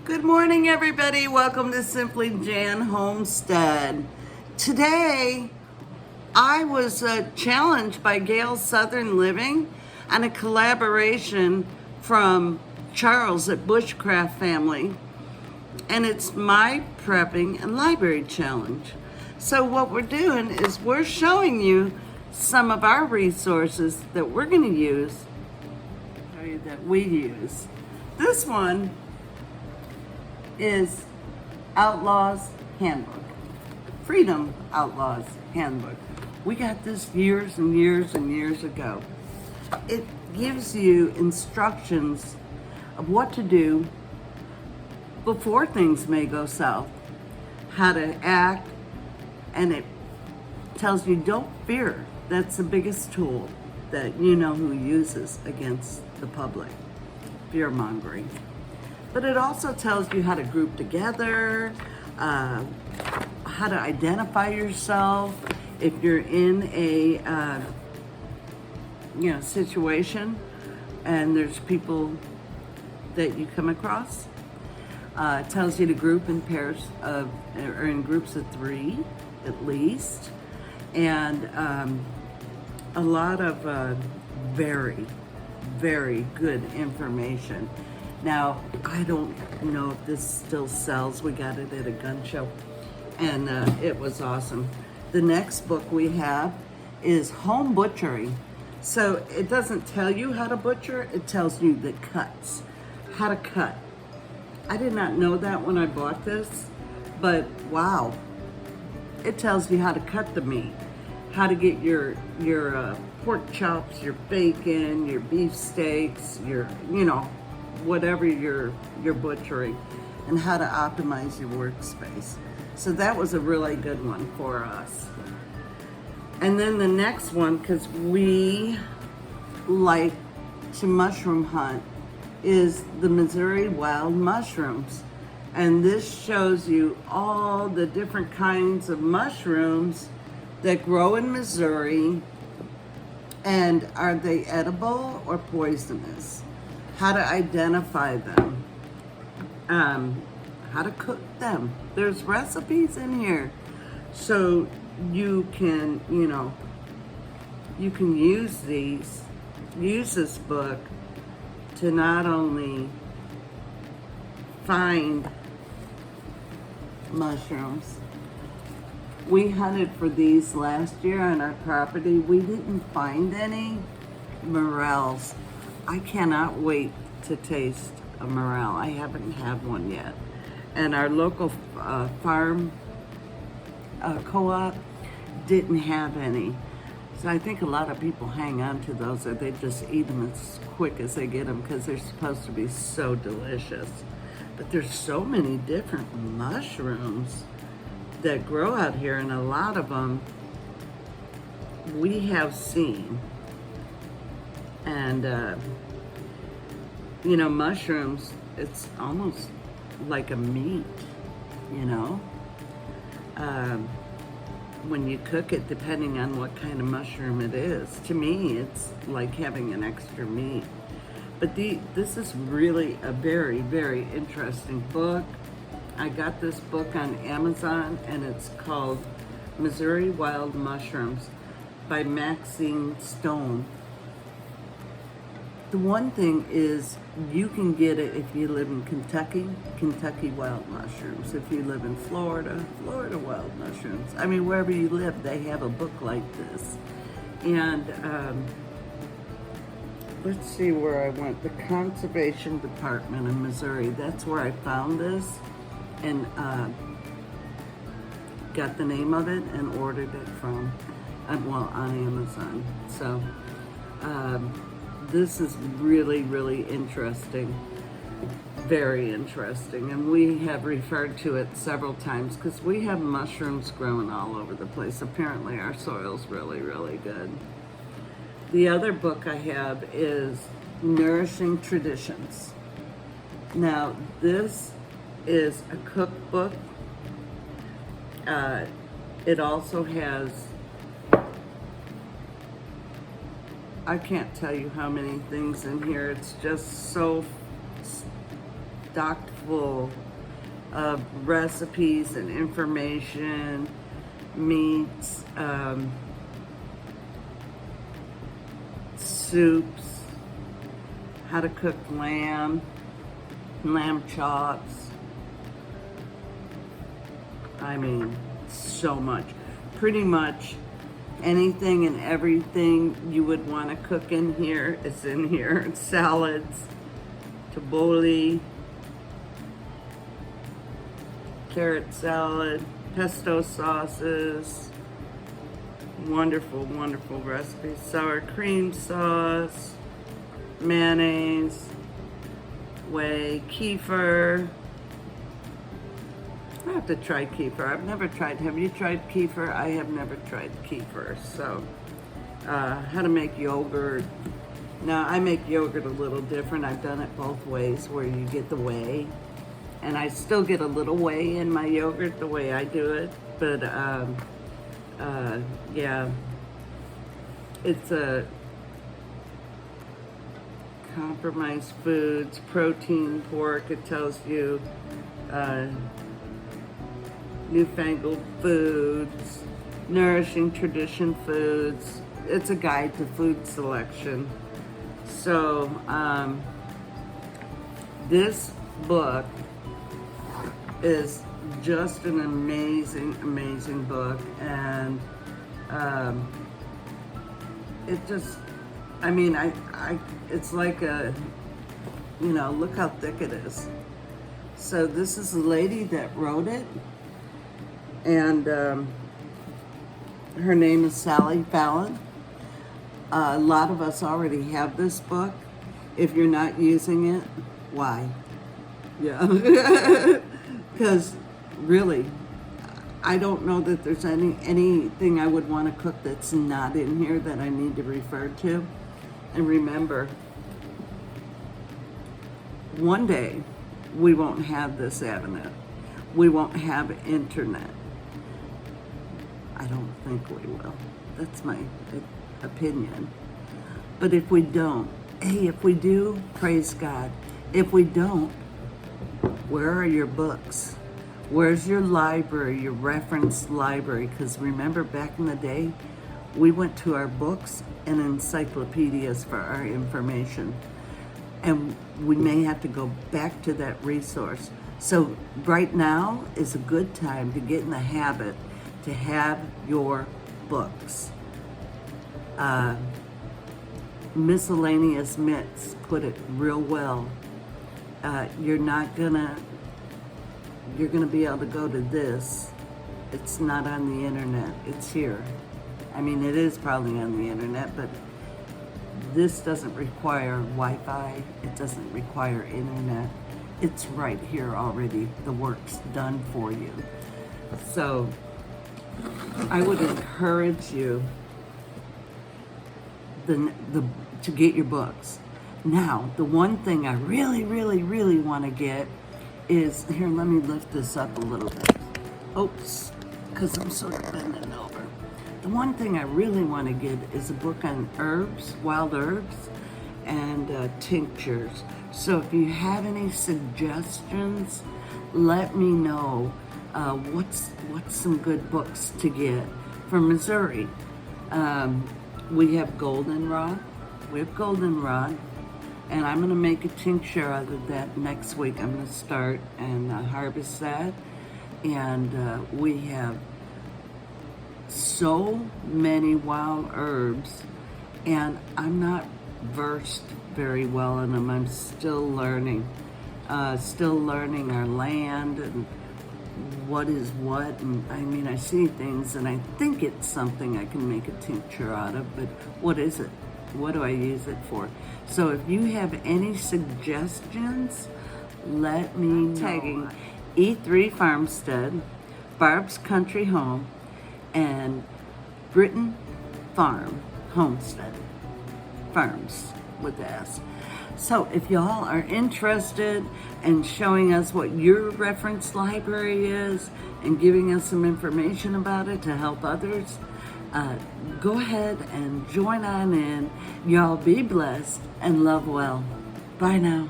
Good morning, everybody. Welcome to Simply Jan Homestead. Today, I was challenged by Gail Southern Living and a collaboration from Charles at Bushcraft Family, and it's my prepping and library challenge. So what we're doing is we're showing you some of our resources that we're going to use, that we use. This one is Outlaw's Handbook, Freedom Outlaw's Handbook. We got this years and years and years ago. It gives you instructions of what to do before things may go south, how to act, and it tells you don't fear. That's the biggest tool that you know who uses against the public, fear-mongering. But it also tells you how to group together, how to identify yourself if you're in a situation and there's people that you come across. It tells you to group in pairs of, or in groups of 3 at least, and a lot of very, very good information. Now, I don't know if this still sells. We got it at a gun show, and it was awesome. The next book we have is Home Butchering. So it doesn't tell you how to butcher, it tells you the cuts, how to cut. I did not know that when I bought this, but wow. It tells you how to cut the meat, how to get your pork chops, your bacon, your beef steaks, your, whatever you're butchering, and how to optimize your workspace. So that was a really good one for us. And then the next one, because we like to mushroom hunt, is the Missouri Wild Mushrooms. And this shows you all the different kinds of mushrooms that grow in Missouri, and are they edible or poisonous? How to identify them, how to cook them. There's recipes in here, so you can, you can use this book to not only find mushrooms. We hunted for these last year on our property. We didn't find any morels. I cannot wait to taste a morel. I haven't had one yet. And our local farm co-op didn't have any. So I think a lot of people hang on to those, or they just eat them as quick as they get them because they're supposed to be so delicious. But there's so many different mushrooms that grow out here, and a lot of them we have seen. And mushrooms, it's almost like a meat, when you cook it, depending on what kind of mushroom it is. To me, it's like having an extra meat. But this is really a very, very interesting book. I got this book on Amazon, and it's called Missouri Wild Mushrooms by Maxine. The one thing is, you can get it if you live in Kentucky wild mushrooms. If you live in Florida wild mushrooms. I mean, wherever you live, they have a book like this. And let's see where I went. The Conservation Department in Missouri. That's where I found this, and got the name of it and ordered it from, on Amazon. So this is really, really interesting, very interesting, and we have referred to it several times because we have mushrooms growing all over the place. Apparently our soil's really, really good. The other book I have is Nourishing Traditions. Now, this is a cookbook. It also has, I can't tell you how many things in here. It's just so stocked full of recipes and information, meats, soups, how to cook lamb chops. I mean, so much. Pretty much anything and everything you would want to cook in here is in here. Salads, tabbouleh, carrot salad, pesto sauces, wonderful, wonderful recipes. Sour cream sauce, mayonnaise, whey, kefir. I have to try kefir. I've never tried. Have you tried kefir? I have never tried kefir. So, how to make yogurt. Now, I make yogurt a little different. I've done it both ways, where you get the whey, and I still get a little whey in my yogurt the way I do it. But yeah, it's a compromised foods, protein, pork. It tells you newfangled foods, nourishing tradition foods. It's a guide to food selection. So this book is just an amazing, amazing book, and it just, I mean, it's like a, you know, look how thick it is. So this is the lady that wrote it, and her name is Sally Fallon. A lot of us already have this book. If you're not using it, why? Yeah, because really, I don't know that there's anything I would want to cook that's not in here that I need to refer to. And remember, one day we won't have this avenue. We won't have internet. I don't think we will. That's my opinion. But if we don't, hey, if we do, praise God. If we don't, where are your books? Where's your library, your reference library? Because remember, back in the day, we went to our books and encyclopedias for our information. And we may have to go back to that resource. So right now is a good time to get in the habit to have your books. Miscellaneous Mitz put it real well. You're gonna be able to go to this. It's not on the internet, it's here. I mean, it is probably on the internet, but this doesn't require Wi-Fi. It doesn't require internet. It's right here already. The work's done for you. So I would encourage you to get your books. Now, the one thing I really, really, really want to get is, here, let me lift this up a little bit. Oops, because I'm sort of bending over. The one thing I really want to get is a book on herbs, wild herbs, and tinctures. So if you have any suggestions, let me know what's some good books to get. From Missouri, we have goldenrod. And I'm going to make a tincture out of that next week. I'm going to start and harvest that. And we have so many wild herbs, and I'm not versed very well in them. I'm still learning our land and what is what. And I mean, I see things and I think it's something I can make a tincture out of, but what is it? What do I use it for? So if you have any suggestions, let me know. Tagging E3 Farmstead, Barb's Country Home, and Britain Farm Homestead. Farms with S. So if y'all are interested in showing us what your reference library is and giving us some information about it to help others, go ahead and join on in. Y'all be blessed and love well. Bye now.